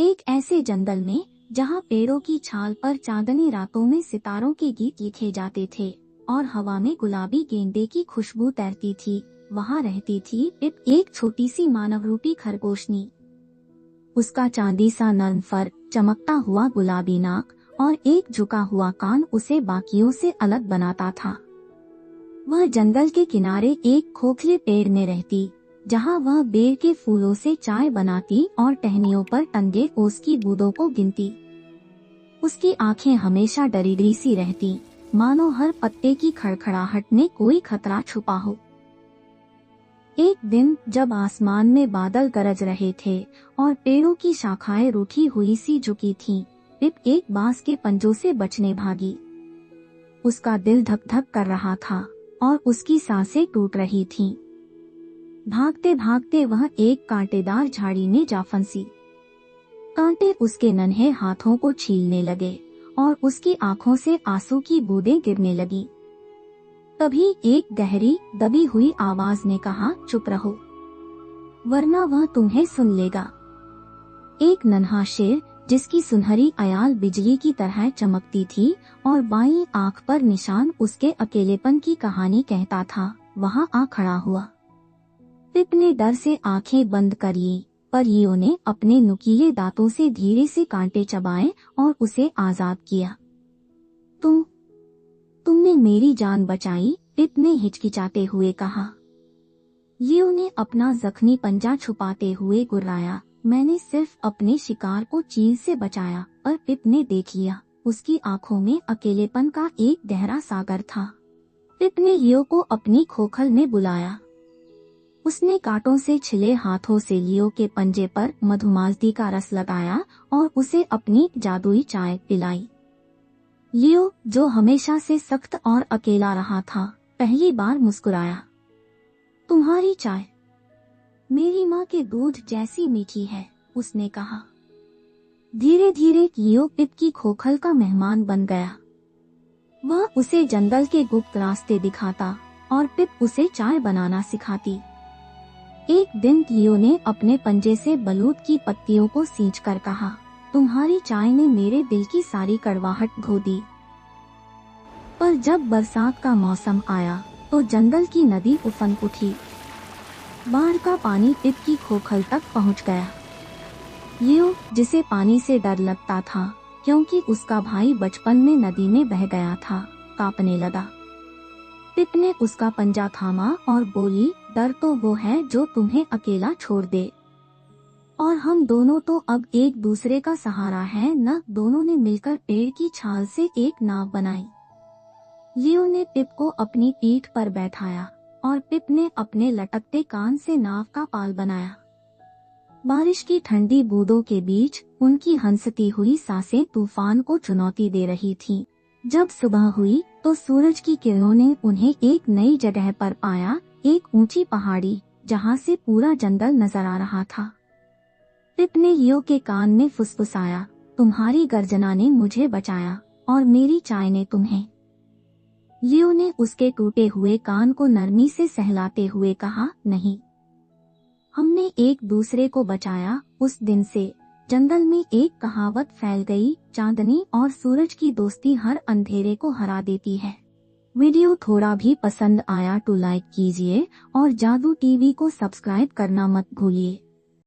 एक ऐसे जंगल में जहाँ पेड़ों की छाल पर चांदनी रातों में सितारों के गीत लिखे जाते थे और हवा में गुलाबी गेंदे की खुशबू तैरती थी, वहाँ रहती थी पिप, एक छोटी सी मानव रूपी खरगोशनी। उसका चांदी सा नर्म फर, चमकता हुआ गुलाबी नाक और एक झुका हुआ कान उसे बाकियों से अलग बनाता था। वह जंगल के किनारे एक खोखले पेड़ में रहती, जहाँ वह बेर के फूलों से चाय बनाती और टहनियों पर टंगे ओस की बूंदों को गिनती। उसकी आंखें हमेशा डरी सी रहती, मानो हर पत्ते की खड़खड़ाहट में कोई खतरा छुपा हो। एक दिन जब आसमान में बादल गरज रहे थे और पेड़ों की शाखाएं रूठी हुई सी झुकी थीं, पिप एक बांस के पंजों से बचने भागी। उसका दिल धक धक कर रहा था और उसकी सांसें टूट रही थीं। भागते भागते वह एक कांटेदार झाड़ी में जा फंसी। कांटे उसके नन्हे हाथों को छीलने लगे और उसकी आंखों से आंसू की बूंदें गिरने लगी। तभी एक गहरी दबी हुई आवाज ने कहा, चुप रहो, वरना वह तुम्हें सुन लेगा। एक नन्हा शेर, जिसकी सुनहरी अयाल बिजली की तरह चमकती थी और बाईं आंख पर निशान उसके अकेलेपन की कहानी कहता था, वहां आ खड़ा हुआ। पिप ने डर से आंखें बंद कर ली, पर लियो ने अपने नुकीले दांतों से धीरे से कांटे चबाए और उसे आजाद किया। तुमने मेरी जान बचाई, पिप ने हिचकिचाते हुए कहा। लियो ने अपना जख्मी पंजा छुपाते हुए गुर्राया, मैंने सिर्फ अपने शिकार को चील से बचाया। पर पिप ने देख लिया, उसकी आंखों में अकेलेपन का एक गहरा सागर था। पिप ने लियो को अपनी खोखल में बुलाया। उसने कांटों से छिले हाथों से लियो के पंजे पर मधुमालती का रस लगाया और उसे अपनी जादुई चाय पिलाई। लियो, जो हमेशा से सख्त और अकेला रहा था, पहली बार मुस्कुराया। तुम्हारी चाय मेरी माँ के दूध जैसी मीठी है, उसने कहा। धीरे धीरे लियो पिप की खोखल का मेहमान बन गया। वह उसे जंगल के गुप्त रास्ते दिखाता और पिप उसे चाय बनाना सिखाती। एक दिन लियो ने अपने पंजे से बलूत की पत्तियों को सींचकर कहा, तुम्हारी चाय ने मेरे दिल की सारी कड़वाहट धो दी। पर जब बरसात का मौसम आया तो जंगल की नदी उफन उठी। बाढ़ का पानी पिप की खोखल तक पहुंच गया। लियो, जिसे पानी से डर लगता था क्योंकि उसका भाई बचपन में नदी में बह गया था, कांपने लगा। पिप ने उसका पंजा थामा और बोली, डर तो वो है जो तुम्हें अकेला छोड़ दे, और हम दोनों तो अब एक दूसरे का सहारा है न। दोनों ने मिलकर पेड़ की छाल से एक नाव बनाई। लियो ने पिप को अपनी पीठ पर बैठाया और पिप ने अपने लटकते कान से नाव का पाल बनाया। बारिश की ठंडी बूंदों के बीच उनकी हंसती हुई सांसें तूफान को चुनौती दे रही थीं। जब सुबह हुई तो सूरज की किरणों ने उन्हें एक नई जगह पर पाया, एक ऊंची पहाड़ी जहां से पूरा जंगल नजर आ रहा था। पिप ने लियो के कान में फुसफुसाया, तुम्हारी गर्जना ने मुझे बचाया और मेरी चाय ने तुम्हें। लियो ने उसके टूटे हुए कान को नरमी से सहलाते हुए कहा, नहीं, हमने एक दूसरे को बचाया। उस दिन से जंगल में एक कहावत फैल गई, चांदनी और सूरज की दोस्ती हर अंधेरे को हरा देती है। वीडियो थोड़ा भी पसंद आया तो लाइक कीजिए और जादू टीवी को सब्सक्राइब करना मत भूलिए।